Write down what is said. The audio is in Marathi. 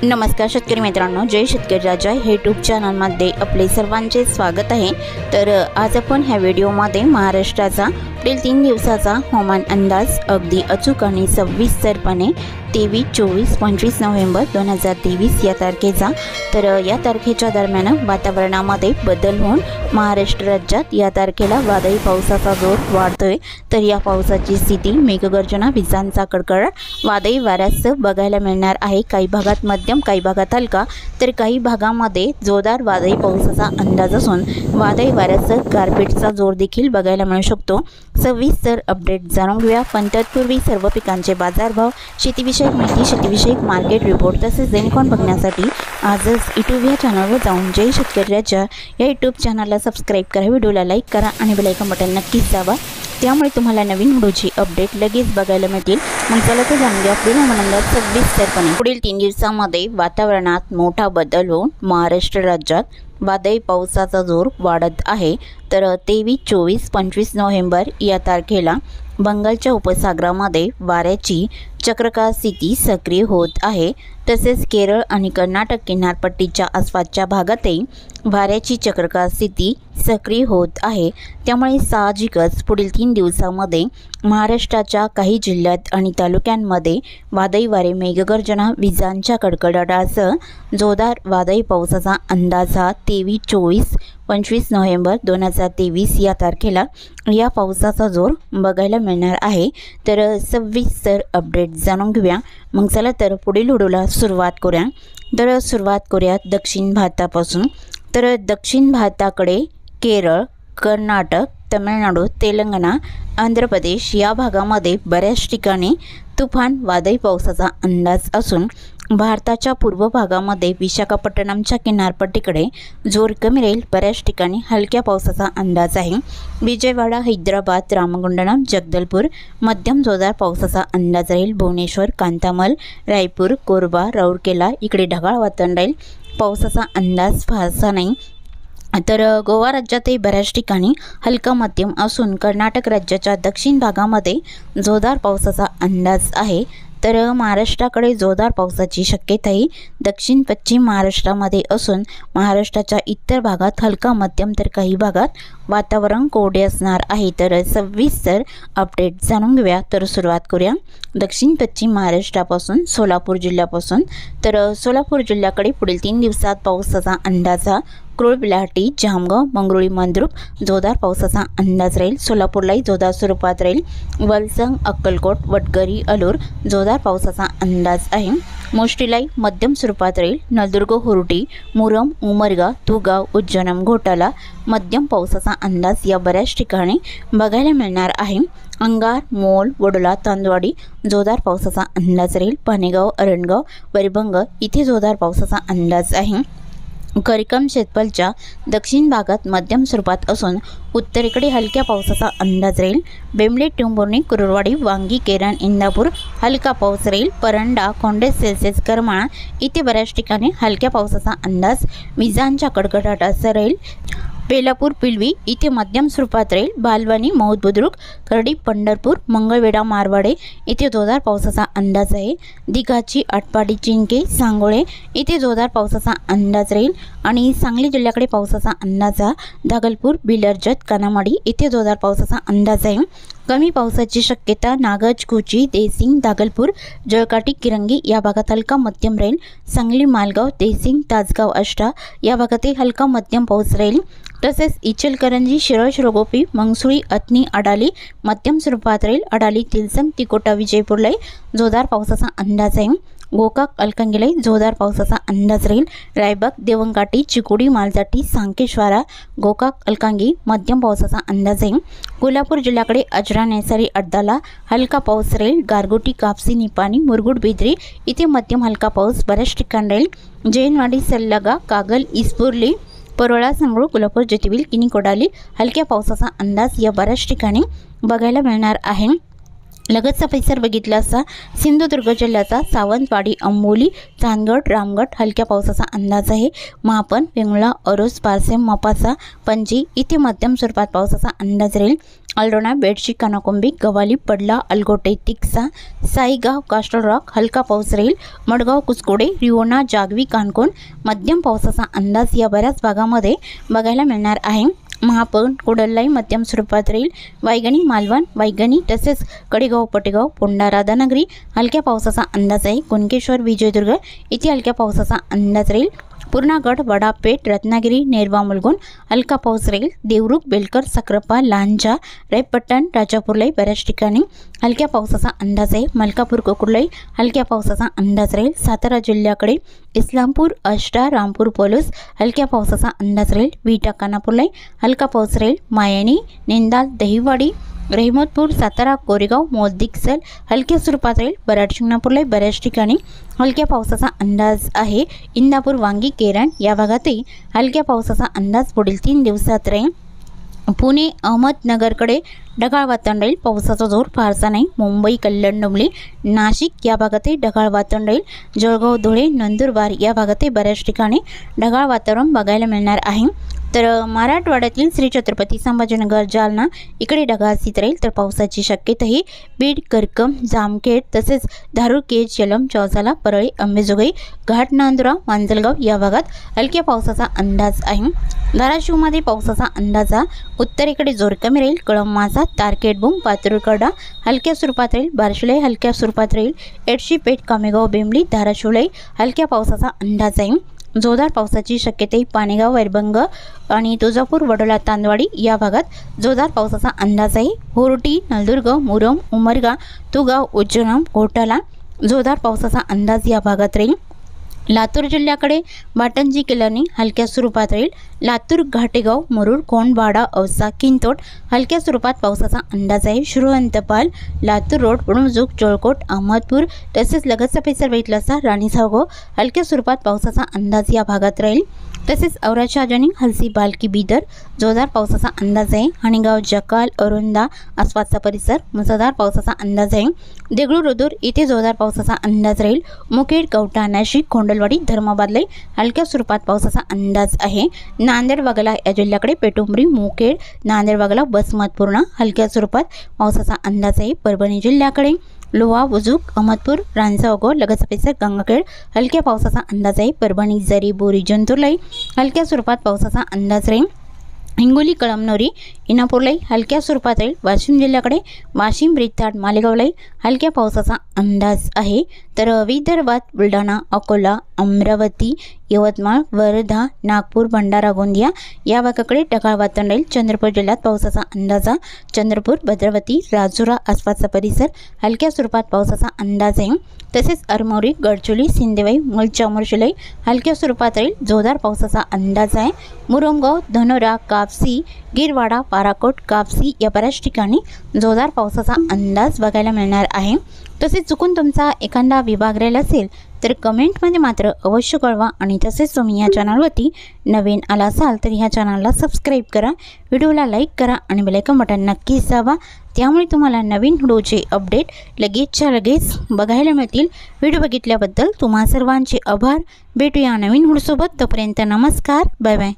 नमस्कार शेतकरी मित्रांनो, जय शेतकरी राजा हे यूट्यूब चॅनलमध्ये आपले सर्वांचे स्वागत आहे। तर आज आपण ह्या व्हिडिओमध्ये महाराष्ट्राचा पुढील 3 दिवसाचा हवामान अंदाज अगदी अचूक आणि सविस्तरपणे 23, 24, 25 नोव्हेंबर 2023 या तारखेचा तर या तारखेच्या दरम्यान वातावरणामध्ये बदल होऊन महाराष्ट्र राज्यात या तारखेला वादळी पावसाचा जोर वाढतोय। तर या पावसाची स्थिती मेघगर्जना, विजांचा कडकडाट, वादळी वाऱ्यासह बघायला मिळणार आहे। काही भागात मध्यम, काही भागात हलका तर काही भागामध्ये जोरदार वादळी पावसाचा अंदाज असून वादळी वाऱ्यासह गारपीटचा जोर देखील बघायला मिळू शकतो। सविस्तर अपडेट जाणून घेऊया, पण तत्पूर्वी सर्व पिकांचे बाजारभाव, शेतीविषयक माहिती, शेतीविषयक मार्केट रिपोर्ट तसेच दैनिकॉन बघण्यासाठी आजच यूट्यूब या चॅनलवर जाऊन जय शेतकरी राजा या यूट्यूब चॅनलला सबस्क्राईब करा, व्हिडिओला लाईक करा आणि बेल आयकॉन बटन नक्कीच दाबा, त्यामुळे तुम्हाला नवीन व्हिडिओची अपडेट लगेच बघायला मिळतील। मग चला तर जाणून घेऊया पुढील हवामानात सविस्तरपणे। पुढील 3 दिवसांमध्ये वातावरणात मोठा बदल होऊन महाराष्ट्र राज्यात वादळी पावसाचा जोर वाढत आहे। तर 23, 24, 25 नोव्हेंबर या तारखेला बंगालच्या उपसागरामध्ये वाऱ्याची चक्रवात स्थिती सक्रिय होत आहे। तसेच केरळ आणि कर्नाटक किनारपट्टीच्या आसपासच्या भागातही वाऱ्याची चक्रवात स्थिती सक्रिय होत आहे। त्यामुळे साहजिकच पुढील 3 दिवसांमध्ये महाराष्ट्राच्या काही जिल्ह्यात आणि तालुक्यांमध्ये वादळी वारे, मेघगर्जना, विजांच्या कडकडाटासह जोरदार वादळी पावसाचा अंदाज हा 23, 24, 25 नोव्हेंबर 2023 या तारखेला या पावसाचा जोर बघायला मिळणार आहे। तर सविस्तर अपडेट जाणून घेऊया। मग चला तर पुढील व्हिडिओला सुरुवात करूया। तर सुरुवात करूया दक्षिण भारतापासून। तर दक्षिण भारताकडे केरळ, कर्नाटक, तमिळनाडू, तेलंगणा, आंध्र प्रदेश या भागामध्ये बऱ्याच ठिकाणी तुफान वादळी पावसाचा अंदाज असून भारताच्या पूर्व भागामध्ये विशाखापट्टणमच्या किनारपट्टीकडे जोर कमी राहील, बऱ्याच ठिकाणी हलक्या पावसाचा अंदाज आहे। विजयवाडा, हैदराबाद, रामगुंडम, जगदलपूर मध्यम जोरदार पावसाचा अंदाज राहील। भुवनेश्वर, कांतामल, रायपूर, कोरबा, राऊरकेला इकडे ढगाळ वातावरण राहील, पावसाचा अंदाज फारसा नाही। तर गोवा राज्यातही बऱ्याच ठिकाणी हलका मध्यम असून कर्नाटक राज्याच्या दक्षिण भागामध्ये जोरदार पावसाचा अंदाज आहे। तर महाराष्ट्राकडे जोरदार पावसाची शक्यताही दक्षिण पश्चिम महाराष्ट्रामध्ये असून महाराष्ट्राच्या इतर भागात हलका मध्यम तर काही भागात वातावरण कोरडे असणार आहे। तर सविस्तर अपडेट जाणून घेऊया। तर सुरुवात करूया दक्षिण पश्चिम महाराष्ट्रापासून, सोलापूर जिल्ह्यापासून। तर सोलापूर जिल्ह्याकडे पुढील 3 दिवसात पावसाचा अंदाज हा क्रोळ, बिलाटी, जामगाव, मंगरुळी, मंद्रुप जोरदार पावसाचा अंदाज राहील। सोलापूरलाही जोरदार स्वरूपात राहील। वलसंग, अक्कलकोट, वडगरी, अलूर जोरदार पावसाचा अंदाज आहे। मोष्टीलाई मध्यम स्वरूपात राहील। नळदुर्ग, हुर्टी, मुरम, उमरगा, तुगाव, उज्जैन, घोटाला मध्यम पावसाचा अंदाज या बऱ्याच ठिकाणी बघायला मिळणार आहे। अंगार, मोल, वडोला, तांदवाडी जोरदार पावसाचा अंदाज राहील। पानेगाव, अरणगाव, वरिभंग इथे जोरदार पावसाचा अंदाज आहे। करिकम शेतपलच्या दक्षिण भागात मध्यम स्वरूपात असून उत्तरेकडे हलक्या पावसाचा अंदाज राहील। बेंबले, टेंभुर्णी, कुरुरवाडी, वांगी, केरन, इंदापूर हलका पाऊस राहील। परंडा, खोंडेस, सेल्सियस, करमाळा इथे बऱ्याच ठिकाणी हलक्या पावसाचा अंदाज विजांच्या कडकडाटासह राहील। बेलापूर, पिलवी इथे मध्यम स्वरूपात राहील। बालवानी, मौद, बुद्रुक, करडी, पंढरपूर, मंगळवेढा, मारवाडे इथे जोरदार पावसाचा अंदाज आहे। दिघाची, आटपाडी, चिंके, सांगोळे इथे जोरदार पावसाचा अंदाज राहील। आणि सांगली जिल्ह्याकडे पावसाचा अंदाज हा दागलपूर, बिलरजत, कानामाडी इथे जोरदार पावसाचा अंदाज आहे। कमी पावसाची शक्यता नागज, कुची, देसिंग, दागलपूर, जळकाटी, किरंगी या भागात हलका मध्यम राहील। सांगली, मालगाव, देसिंग, तासगाव, आष्टा या भागातही हलका मध्यम पाऊस राहील। तसेच इचलकरंजी, शिरोळ, शिरोगोपी, मंगसुळी, अथनी, अडाली मध्यम स्वरूपात राहील। अडाली, तिलसम, तिकोटा, विजयपूरलाही जोरदार पावसाचा अंदाज आहे। गोकाक, अलकंगीलाही जोरदार पावसाचा अंदाज राहील। रायबाग, देवंगाटी, चिकोडी, मालजाटी, सांकेश्वरा, गोकाक, अलकांगी मध्यम पावसाचा अंदाज आहे। कोल्हापूर जिल्ह्याकडे अजरा, नेसारी, अड्डाला हलका पाऊस राहील। गारगोटी, कापसी, निपाणी, मुरगुड, बिद्री इथे मध्यम हलका पाऊस बऱ्याच ठिकाणी राहील। जैनवाडी, सल्लागा, कागल, इस्पुर्ली, परोळा, संगरूळ, कोल्हापूर, जतिविल, किनी, कोडाली हलक्या पावसाचा अंदाज या बऱ्याच ठिकाणी बघायला मिळणार आहे। लगतचा परिसर बघितला असता सिंधुदुर्ग जिल्ह्याचा सावंतवाडी, अंबोली, चांदगड, रामगड हलक्या पावसाचा अंदाज आहे। महापण, वेंगुर्ला, अरोस, पारसेम, मोपासा, पणजी इथे मध्यम स्वरूपात पावसाचा अंदाज राहील। अल्टोना, बेडशी, कानाकोंबी, गवाली, पडला, अलगोटे, तिक्सा, साईगाव, कास्टल रॉक हलका पाऊस राहील। मडगाव, कुसकोडे, रिओना, जागवी, कानकोण मध्यम पावसाचा अंदाज या बऱ्याच भागामध्ये बघायला मिळणार आहे। महापण, कोडल्लाई मध्यम स्वरूपात राहील। वायगणी, मालवण, वायगणी तसेच कडेगाव, पटेगाव, पोंढा, राधानगरी हलक्या पावसाचा अंदाज आहे। कुणकेश्वर, विजयदुर्ग इथे हलक्या पावसाचा अंदाज राहील। पूर्णागड, वडापेठ, रत्नागिरी, नेरवा, मुलगुण हलका पाऊस राहील। देवरुख, बेलकर, सक्रापा, लांजा, रायपट्टण, राजापूरलाई बऱ्याच ठिकाणी हलक्या पावसाचा अंदाज आहे। मलकापूर, कोकुर्लाई हलक्या पावसाचा अंदाज राहील। सातारा जिल्ह्याकडे इस्लामपूर, आष्टा, रामपूर, पलूस हलक्या पावसाचा अंदाज राहील। विटा, कानापूरलाई हलका पाऊस राहील। मायणी, निंदाल, दहिवाडी, रहिमतपूर, सातारा, कोरेगाव, मोलदिक्सल हलक्या स्वरूपात राहील। बराड, शिंगणापूरलाई बऱ्याच ठिकाणी हलक्या पावसाचा अंदाज आहे। इंदापूर, वांगी, केरण या भागातही हलक्या पावसाचा अंदाज पुढील 3 दिवसात राहील। पुणे, अहमदनगरकडे ढगाळ वातावरण राहील। पावसाचा जोर फारसा नाही। मुंबई, कल्याण, डोंबिवली, नाशिक या भागातही ढगाळ वातावरण राहील। जळगाव, धुळे, नंदुरबार या भागातही बऱ्याच ठिकाणी ढगाळ वातावरण बघायला मिळणार आहे। तर मराठवाड्यातील श्री छत्रपती संभाजीनगर, जालना इकडे ढगाळ स्थिती राहील। तर पावसाची शक्यताही बीड, करकम, जामखेड तसेच धारूर, केज, जलम, चौसाला, परळी, अंबेजोगाई, घाट, नांदुरा, मांजलगाव या भागात हलक्या पावसाचा अंदाज आहे। धाराशिवमध्ये पावसाचा अंदाजा उत्तरेकडे जोर कमी राहील। कळंब, तारकेट, बुम, पातुरकडा हलक्या स्वरूपात राहील। बारशिलाई हलक्या स्वरूपात राहील। एडशी, पेठ, कामेगाव, बेंबली, धाराशिवलाई हलक्या पावसाचा अंदाज आहे। जोरदार पावसाची शक्यता पाणेगाव, वैरभंग आणि तुळजापूर, वडोला, तांदवाडी या भागात जोरदार पावसाचा अंदाज आहे। होर्टी, नलदुर्ग, मुरम, उमरगा, तुगाव, उज्जैन, घोटाला जोरदार पावसाचा अंदाज या भागात राहील। लातूर जिल्ह्याकडे बाटंजी, केलानी हलक्या स्वरूपात राहील। लातूर, घाटेगाव, मुरुड, कोंडवाडा, औसा, किंतोट हलक्या स्वरूपात पावसाचा अंदाज आहे। शिरोअंतपाल, लातूर रोड, बुणुजूक, जळकोट, अहमदपूर तसेच लगतचा परिसर बघितला असता राणीसावगाव हलक्या स्वरूपात पावसाचा अंदाज या भागात राहील। तसेच औराच्या जनी, हलसी, बालकी, बिदर जोरदार पावसाचा अंदाज आहे। हणीगाव, जकाल, अरुंदा आसपासचा परिसर मुसळधार पावसाचा अंदाज आहे। देगलूर, रुदूर इथे जोरदार पावसाचा अंदाज राहील। मुखेड, कवठा, नाशिक, खोंडलवाडी, धर्माबादलाई हलक्या स्वरूपात पावसाचा अंदाज आहे। नांदेड, वागला या जिल्ह्याकडे पेटुंबरी, मुखेड, नांदेड, वागला, बसमत, पूर्णा हलक्या स्वरूपात पावसाचा अंदाज आहे। परभणी जिल्ह्याकडे लोहा, बुजुक, अहमदपूर, रांजणगाव, लगतचा परिसर, गंगाखेड हलक्या पावसाचा अंदाज आहे। परभणी, जरी, बोरी, जिंतूरलाई हलक्या स्वरूपात पावसाचा अंदाज राहील। हिंगोली, कळमनुरी, इनापूरलाई हलक्या स्वरूपात राहील। वाशिम जिल्ह्याकडे वाशिम, रिताड, मालेगावलाई हलक्या पावसाचा अंदाज आहे। तर विदर्भात बुलढाणा, अकोला, अमरावती, यवतमाळ, वर्धा, नागपूर, भंडारा, गोंदिया या भागाकडे ढगाळ वातावरण राहील। चंद्रपूर जिल्ह्यात पावसाचा अंदाजा चंद्रपूर, भद्रावती, राजुरा आसपासचा परिसर हलक्या स्वरूपात पावसाचा अंदाज आहे। तसेच अरमोरी, गडचिरोली, सिंदेवाई, मूळच्या मुर्शिलाई हलक्या स्वरूपात राहील। जोरदार पावसाचा अंदाज आहे। मुरुमगाव, धनोरा, कापसी, गिरवाडा, पाराकोट, कापसी या बऱ्याच ठिकाणी जोरदार पावसाचा अंदाज बघायला मिळणार आहे। तसेच चुकून तुमचा एखादा विभाग राहिला असेल तर कमेंटमध्ये मात्र अवश्य कळवा। आणि तसेच तुम्ही या चॅनलवरती नवीन आला असाल तर ह्या चॅनलला सबस्क्राईब करा, व्हिडिओला लाईक करा आणि बेल आयकॉन बटन नक्कीच दाबा। त्यामुळे तुम्हाला नवीन व्हिडिओचे अपडेट लगेचच्या लगेच बघायला मिळतील। व्हिडिओ बघितल्याबद्दल तुम्हा सर्वांचे आभार। भेटूया नवीन व्हिडिओसोबत, तोपर्यंत नमस्कार, बाय बाय।